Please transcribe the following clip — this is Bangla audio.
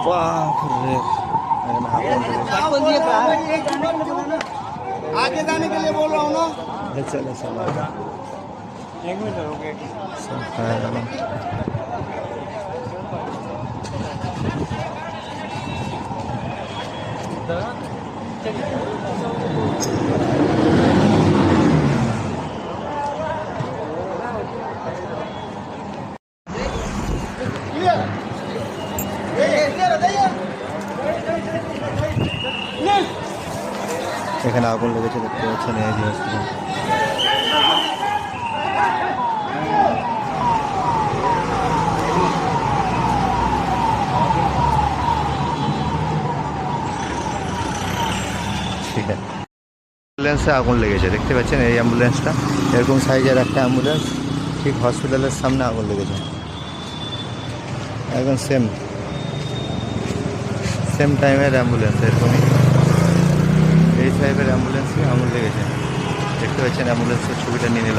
बापरे आगे जाने के लिए बोल रहा हूँ ना। चलो चलो एक मिनट रुके। এখানে আগুন লেগেছে দেখতে পাচ্ছেন এই যে হসপিটাল। ঠিক আছে, অ্যাম্বুলেন্সে আগুন লেগেছে দেখতে পাচ্ছেন এই অ্যাম্বুলেন্সটা, এরকম সাইজের একটা অ্যাম্বুলেন্স, ঠিক হসপিটালের সামনে আগুন লেগেছে, একদম সেম টাইমের অ্যাম্বুলেন্স, এরকমই এই টাইপের অ্যাম্বুলেন্সে আগুন লেগেছে দেখতে পাচ্ছেন। অ্যাম্বুলেন্সের ছবিটা নিয়ে নিলাম।